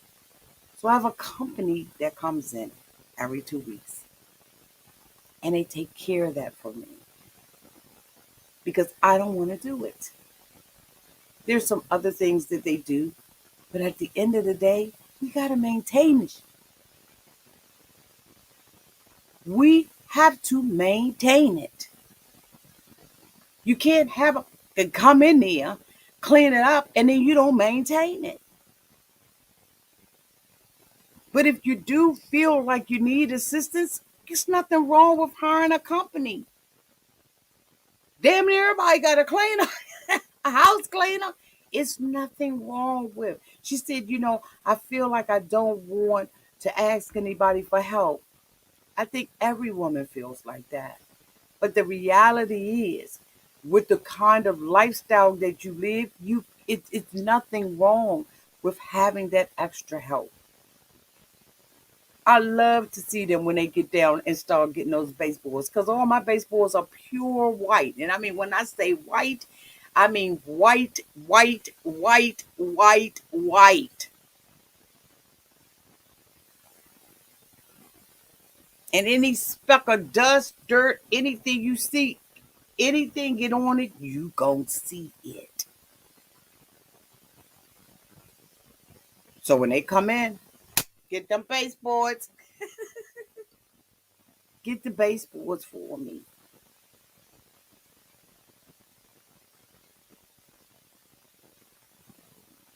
So I have a company that comes in every 2 weeks and they take care of that for me because I don't want to do it. There's some other things that they do, but at the end of the day, we got to maintain it. We have to maintain it. You can't have it come in there, clean it up, and then you don't maintain it. But if you do feel like you need assistance, there's nothing wrong with hiring a company. Damn near everybody got a cleaner, a house cleaner. It's nothing wrong with. She said, I feel like I don't want to ask anybody for help. I think every woman feels like that. But the reality is, with the kind of lifestyle that you live, it's nothing wrong with having that extra help. I love to see them when they get down and start getting those baseboards, because all my baseboards are pure white. And I mean, when I say white, I mean white, white, white, white, white. And any speck of dust, dirt, anything you see, anything get on it, you gon' see it. So when they come in, get them baseboards. Get the baseboards for me.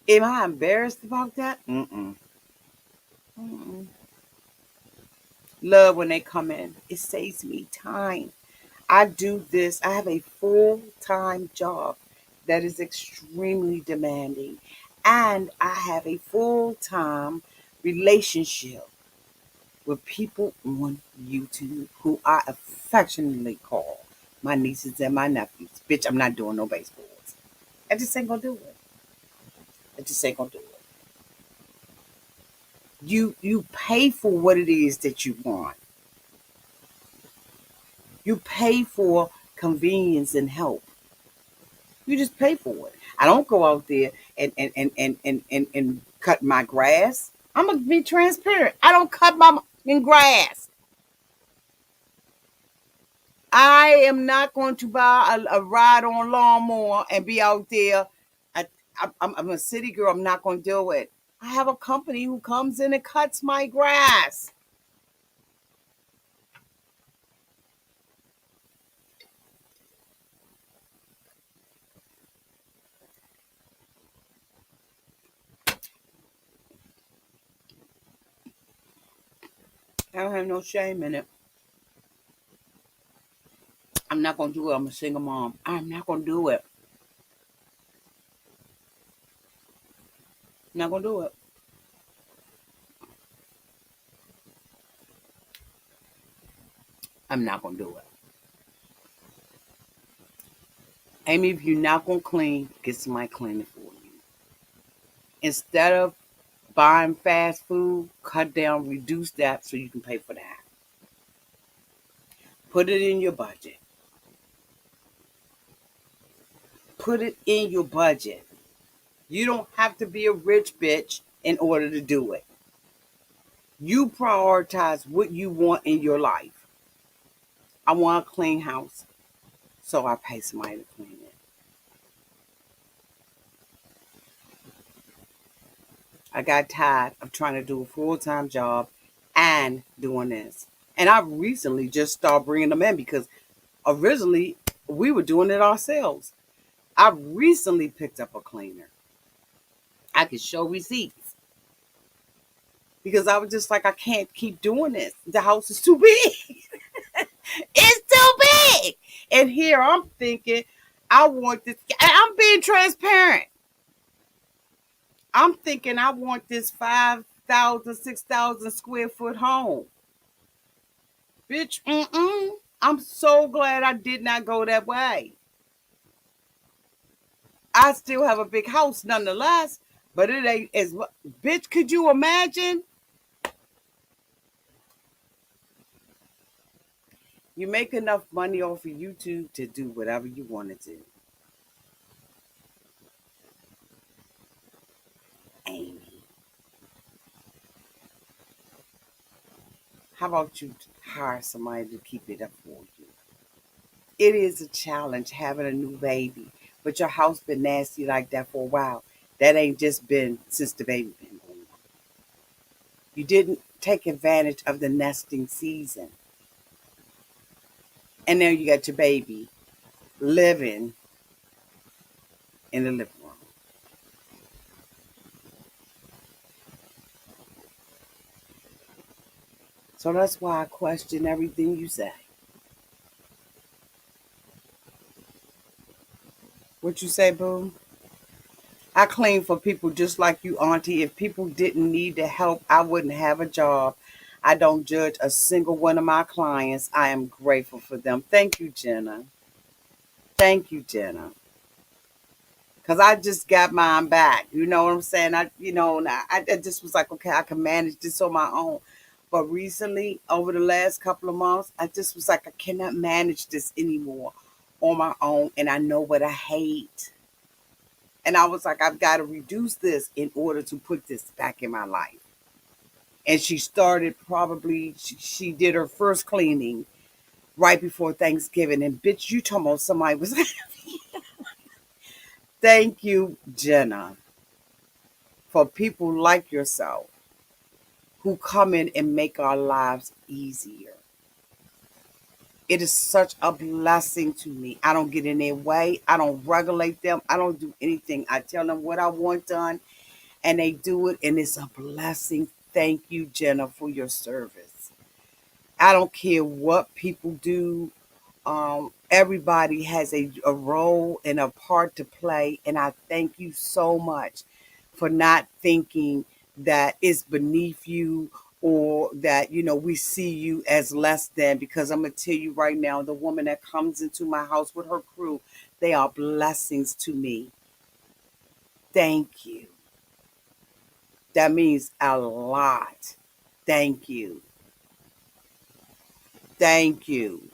Am I embarrassed about that? Mm-mm. Mm-mm. Love when they come in. It saves me time. I do this. I have a full-time job that is extremely demanding. And I have a full-time relationship with people on YouTube who I affectionately call my nieces and my nephews. Bitch, I'm not doing no baseboards. I just ain't gonna do it. I just ain't gonna do it. You pay for what it is that you want. You pay for convenience and help. You just pay for it. I don't go out there and cut my grass. I'm gonna be transparent. I don't cut my grass. I am not going to buy a ride-on lawnmower and be out there. I'm a city girl. I'm not going to do it. I have a company who comes in and cuts my grass. I don't have no shame in it. I'm not going to do it. I'm a single mom. I'm not going to do it. I'm not going to do it. I'm not going to do it. Amy, if you're not going to clean, get somebody cleaning for you. Instead of buying fast food, cut down, reduce that so you can pay for that. Put it in your budget. Put it in your budget. You don't have to be a rich bitch in order to do it. You prioritize what you want in your life. I want a clean house, so I pay somebody to clean it. I got tired of trying to do a full-time job and doing this. And I recently just started bringing them in because originally we were doing it ourselves. I recently picked up a cleaner. I could show receipts because I was just like, I can't keep doing this. The house is too big. It's too big. And here I'm thinking, I want this. I'm being transparent. I'm thinking I want this 5,000, 6,000 square foot home. Bitch, I'm so glad I did not go that way. I still have a big house nonetheless, but it ain't as much. Bitch, could you imagine? You make enough money off of YouTube to do whatever you want to do. Amy, how about you hire somebody to keep it up for you? It is a challenge having a new baby, but your house been nasty like that for a while. That ain't just been since the baby been born. You didn't take advantage of the nesting season. And now you got your baby living in the living room. So that's why I question everything you say. What you say, boo? I clean for people just like you, Auntie. If people didn't need the help, I wouldn't have a job. I don't judge a single one of my clients. I am grateful for them. Thank you, Jenna. Thank you, Jenna. Cause I just got mine back. You know what I'm saying? I just was like, okay, I can manage this on my own. But recently, over the last couple of months, I just was like, I cannot manage this anymore on my own. And I know what I hate. And I was like, I've got to reduce this in order to put this back in my life. And she started probably, she did her first cleaning right before Thanksgiving. And bitch, you talking about somebody was, thank you, Jenna, for people like yourself who come in and make our lives easier. It is such a blessing to me. I don't get in their way. I don't regulate them. I don't do anything. I tell them what I want done and they do it. And it's a blessing. Thank you, Jenna, for your service. I don't care what people do. Everybody has a role and a part to play. And I thank you so much for not thinking that it's beneath you or that, we see you as less than. Because I'm going to tell you right now, the woman that comes into my house with her crew, they are blessings to me. Thank you. That means a lot. Thank you. Thank you.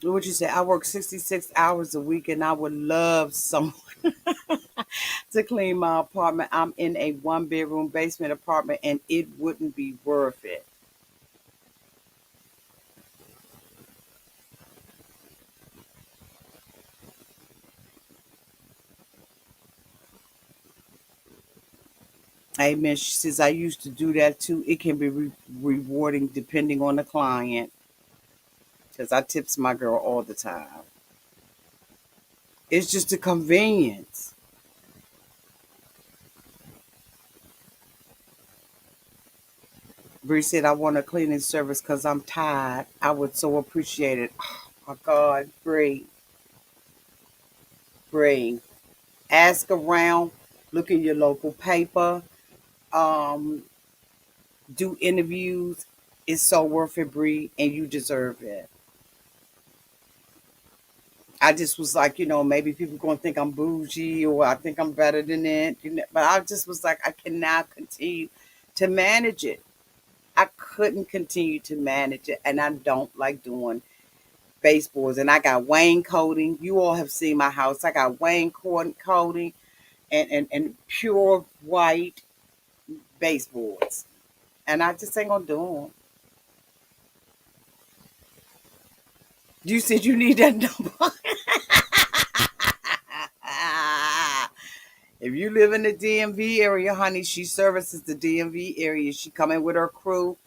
What you say? I work 66 hours a week and I would love someone to clean my apartment. I'm in a one bedroom basement apartment and it wouldn't be worth it. Amen. She says, I used to do that too. It can be rewarding depending on the client because I tips my girl all the time. It's just a convenience. Bree said, I want a cleaning service because I'm tired. I would so appreciate it. Oh my God, Bree. Bree. Ask around, look in your local paper, um, do interviews. It's so worth it, Bree, and you deserve it. I just was like, maybe people going to think I'm bougie or I think I'm better than it. But I just was like, I cannot continue to manage it. I couldn't continue to manage it. And I don't like doing baseboards. And I got Wayne coating. You all have seen my house. I got Wayne coating and pure white baseboards. And I just ain't going to do them. You said you need that number. If you live in the DMV area, honey, she services the DMV area. She come in with her crew.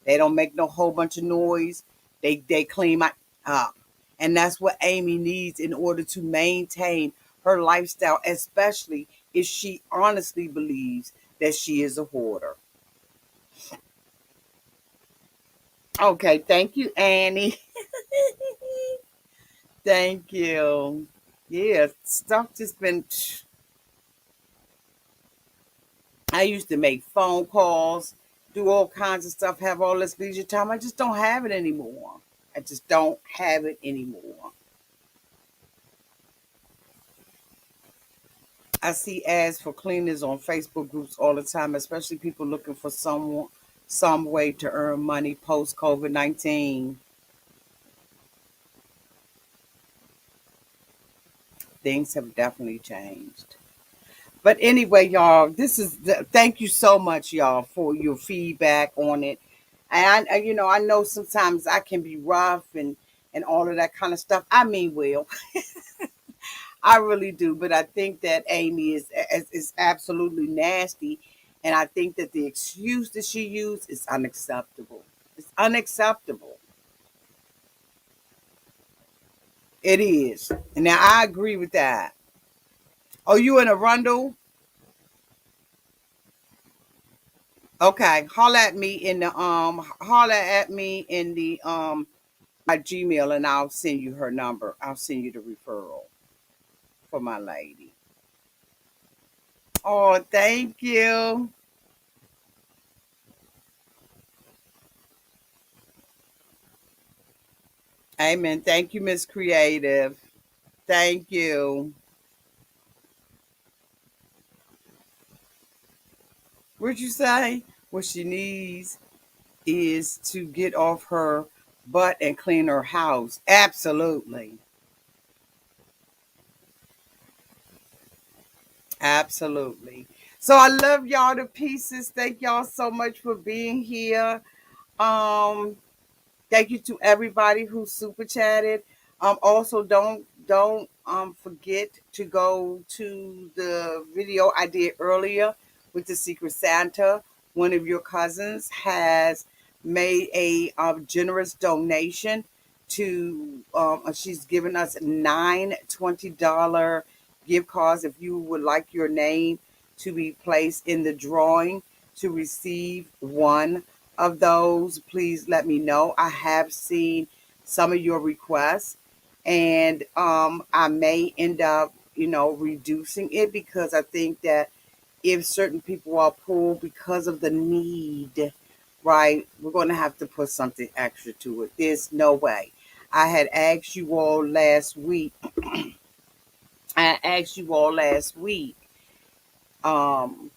They don't make no whole bunch of noise. They clean my up. And that's what Amy needs in order to maintain her lifestyle, especially if she honestly believes that she is a hoarder. Okay, thank you, Annie. Thank you. Yeah, stuff just been. I used to make phone calls, do all kinds of stuff, have all this leisure time. I just don't have it anymore. I just don't have it anymore. I see ads for cleaners on Facebook groups all the time, especially people looking for some way to earn money post COVID-19. Things have definitely changed. But anyway, y'all, thank you so much, y'all, for your feedback on it. And I know sometimes I can be rough and all of that kind of stuff. I mean, well, I really do. But I think that Amy is absolutely nasty, and I think that the excuse that she used is unacceptable. It's unacceptable. It is. And now I agree with that. Oh, you in a rundle? Okay, holler at me in the my Gmail and I'll send you her number. I'll send you the referral for my lady. Oh, thank you. Amen. Thank you, Miss Creative. Thank you. What you say? What she needs is to get off her butt and clean her house. Absolutely. Absolutely. So I love y'all to pieces. Thank y'all so much for being here. Um, Thank you to everybody who super chatted. Also, don't forget to go to the video I did earlier with the Secret Santa. One of your cousins has made a generous donation to. She's given us $9 gift cards. If you would like your name to be placed in the drawing to receive one of those, please let me know. I have seen some of your requests, and I may end up, reducing it because I think that if certain people are pulled because of the need, right, we're going to have to put something extra to it. There's no way. I had asked you all last week. I asked you all last week. Um,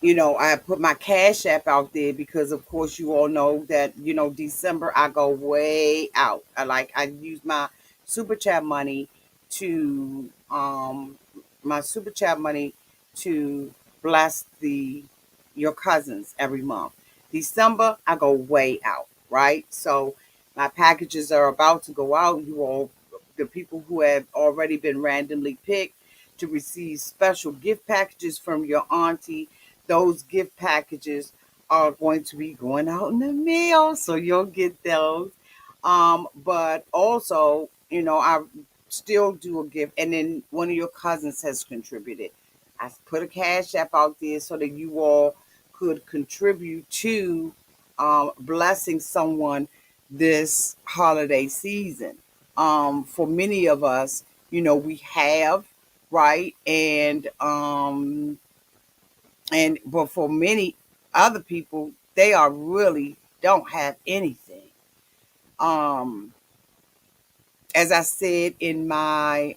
I put my Cash App out there because, of course, you all know that, December I go way out. I use super chat money to, my super chat money to bless your cousins every month. December I go way out, right? So my packages are about to go out. You all, the people who have already been randomly picked to receive special gift packages from your auntie, those gift packages are going to be going out in the mail, so you'll get those. But also, I still do a gift, and then one of your cousins has contributed. I put a Cash App out there so that you all could contribute to blessing someone this holiday season. For many of us, we have, right, and but for many other people, they are really don't have anything. Um, as I said in my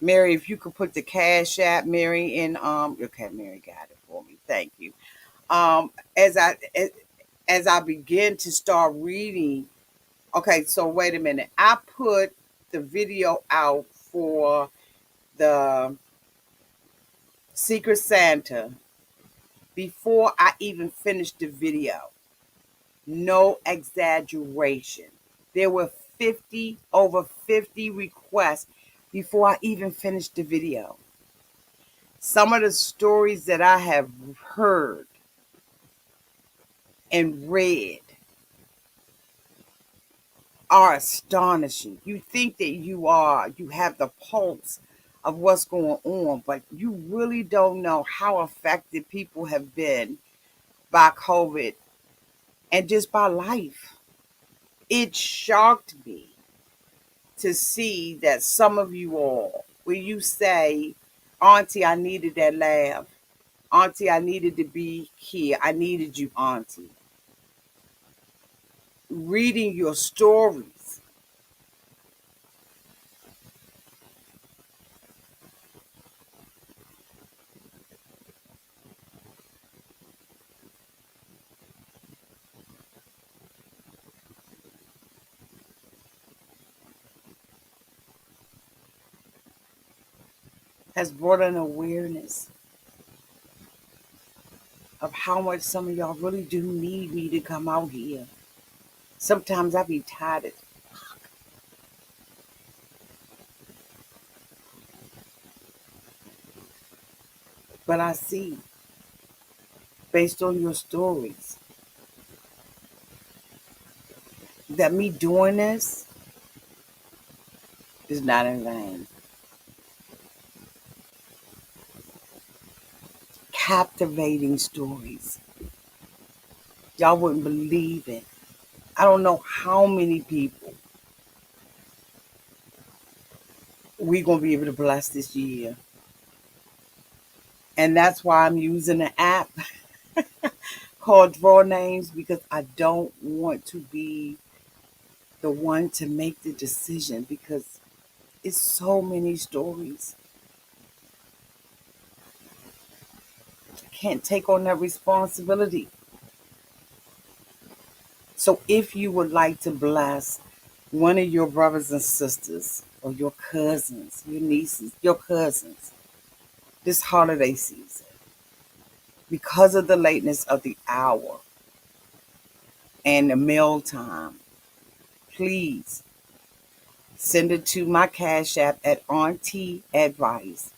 Mary, if you could put the Cash App, Mary, in okay, Mary got it for me. Thank you. Um, as I as I begin to start reading, okay, so wait a minute. I put the video out for the Secret Santa before I even finished the video. No exaggeration. There were over 50 requests before I even finished the video. Some of the stories that I have heard and read are astonishing. You think that you have the pulse of what's going on, but you really don't know how affected people have been by COVID and just by life. It shocked me to see that some of you all, when you say, Auntie, I needed that laugh. Auntie, I needed to be here. I needed you, Auntie. Reading your stories has brought an awareness of how much some of y'all really do need me to come out here. Sometimes I be tired, but I see, based on your stories, that me doing this is not in vain. Captivating stories. Y'all wouldn't believe it. I don't know how many people we going to be able to bless this year. And that's why I'm using an app called Draw Names, because I don't want to be the one to make the decision, because it's so many stories. can't take on that responsibility. So if you would like to bless one of your brothers and sisters or your cousins, your nieces, your cousins, this holiday season, because of the lateness of the hour and the meal time, please send it to my Cash App at Auntie Advice,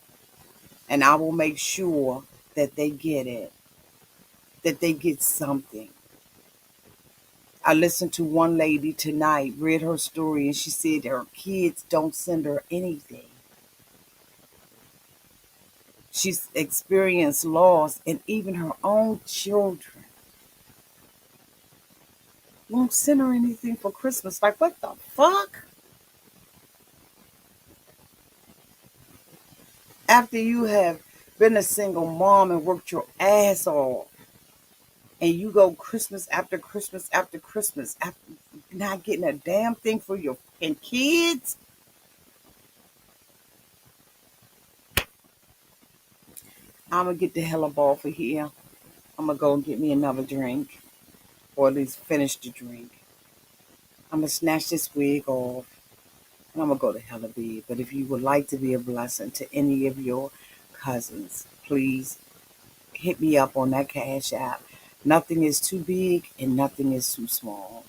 and I will make sure that they get it, that they get something. I listened to one lady tonight, read her story, and she said her kids don't send her anything. She's experienced loss, and even her own children won't send her anything for Christmas. Like, what the fuck? After you have been a single mom and worked your ass off, and you go Christmas after Christmas after Christmas, after not getting a damn thing for your fucking kids, I'm going to get the hell up off of here. I'm going to go and get me another drink, or at least finish the drink. I'm going to snatch this wig off, and I'm going to go to hell of bed. But if you would like to be a blessing to any of your cousins, please hit me up on that Cash App. Nothing is too big and nothing is too small.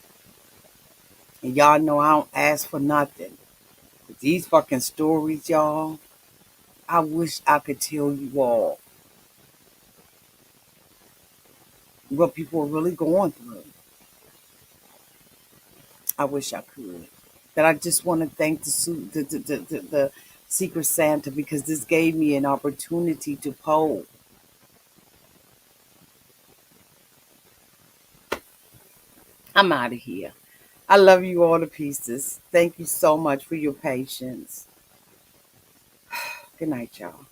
And y'all know I don't ask for nothing. But these fucking stories, y'all, I wish I could tell you all what people are really going through. I wish I could. But I just want to thank the Secret Santa, because this gave me an opportunity to poll. I'm out of here. I love you all to pieces. Thank you so much for your patience. Good night, y'all.